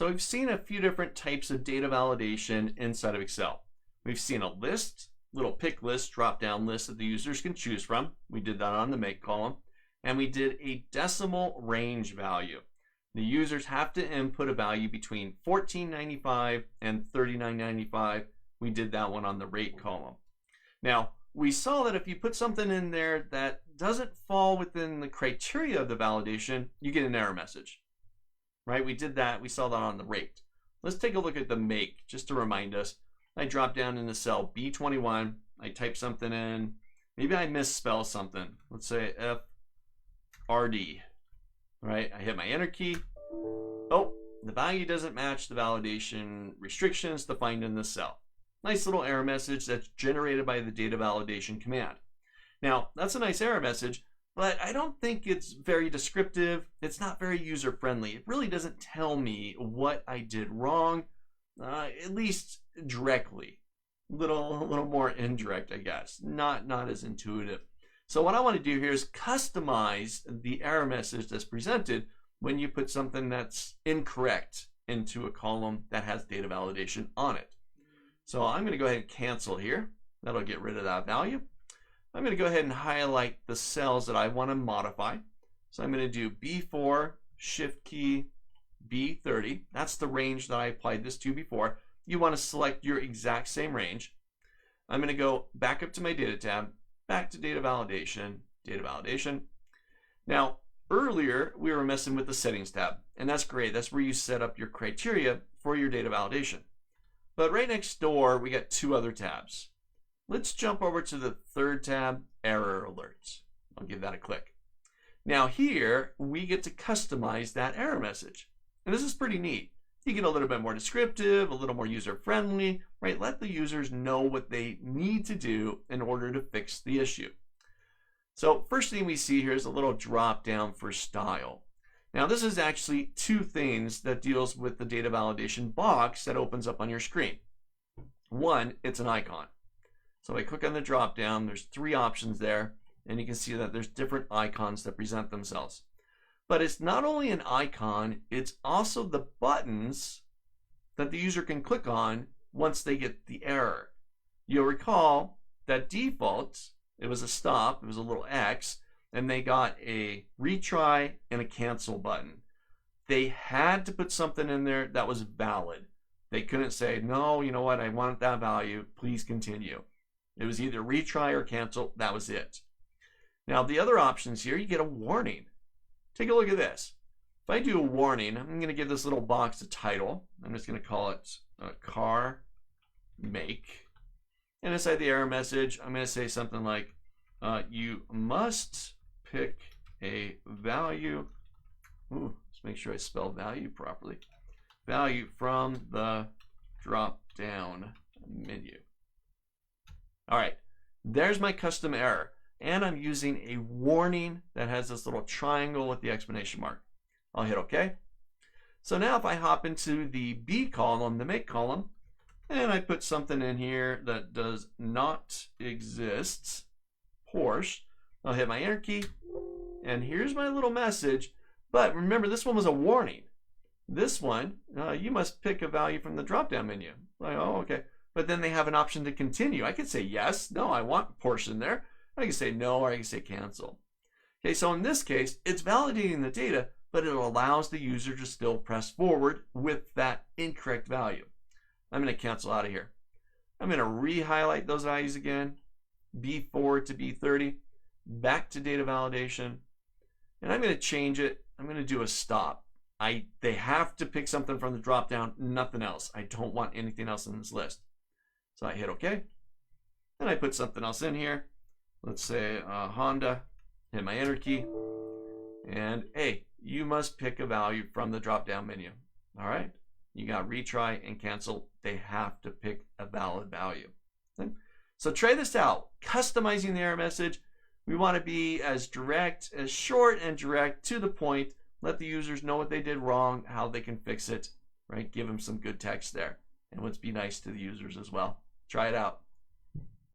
So we've seen a few different types of data validation inside of Excel. We've seen a list, little pick list, drop-down list that the users can choose from. We did that on the make column. And we did a decimal range value. The users have to input a value between $14.95 and $39.95. We did that one on the rate column. Now, we saw that if you put something in there that doesn't fall within the criteria of the validation, you get an error message. Right? We did that. We saw that on the rate. Let's take a look at the make, just to remind us. I drop down in the cell B21. I type something in. Maybe I misspell something. Let's say FRD. Right? I hit my enter key. Oh, the value doesn't match the validation restrictions defined in the cell. Nice little error message that's generated by the data validation command. Now, that's a nice error message, but I don't think it's very descriptive. It's not very user-friendly. It really doesn't tell me what I did wrong, at least directly. A little more indirect, I guess. Not as intuitive. So what I want to do here is customize the error message that's presented when you put something that's incorrect into a column that has data validation on it. So I'm going to go ahead and cancel here. That'll get rid of that value. I'm going to go ahead and highlight the cells that I want to modify. So I'm going to do B4, Shift key, B30. That's the range that I applied this to before. You want to select your exact same range. I'm going to go back up to my data tab, back to data validation, data validation. Now, earlier we were messing with the settings tab, and that's great. That's where you set up your criteria for your data validation. But right next door, we got two other tabs. Let's jump over to the third tab, error alerts. I'll give that a click. Now here, we get to customize that error message. And this is pretty neat. You get a little bit more descriptive, a little more user-friendly, right? Let the users know what they need to do in order to fix the issue. So first thing we see here is a little drop down for style. Now this is actually two things that deals with the data validation box that opens up on your screen. One, it's an icon. So I click on the drop down, there's three options there, and you can see that there's different icons that present themselves. But it's not only an icon, it's also the buttons that the user can click on once they get the error. You'll recall that default, it was a stop, it was a little X, and they got a retry and a cancel button. They had to put something in there that was valid. They couldn't say, no, you know what, I want that value, please continue. It was either retry or cancel, that was it. Now the other options here, you get a warning. Take a look at this. If I do a warning, I'm going to give this little box a title. I'm just going to call it car make. And inside the error message, I'm going to say something like, you must pick a value. Ooh, let's make sure I spell value properly. Value from the drop down menu. All right, there's my custom error. And I'm using a warning that has this little triangle with the exclamation mark. I'll hit OK. So now if I hop into the B column, the make column, and I put something in here that does not exist, Porsche, I'll hit my enter key, and here's my little message. But remember, this one was a warning. This one, you must pick a value from the drop-down menu. Like, oh, okay. But then they have an option to continue. I could say yes, no, I want Porsche in there. I can say no, or I can say cancel. Okay, so in this case, it's validating the data, but it allows the user to still press forward with that incorrect value. I'm going to cancel out of here. I'm going to re-highlight those values again, B4 to B30, back to data validation, and I'm going to change it. I'm going to do a stop. They have to pick something from the drop-down, nothing else. I don't want anything else in this list. So I hit OK, and I put something else in here. Let's say Honda, hit my enter key, and hey, you must pick a value from the drop-down menu. All right, you got retry and cancel. They have to pick a valid value. Okay? So try this out, customizing the error message. We want to be as direct, as short and direct, to the point. Let the users know what they did wrong, how they can fix it, right? Give them some good text there. And let's be nice to the users as well. Try it out.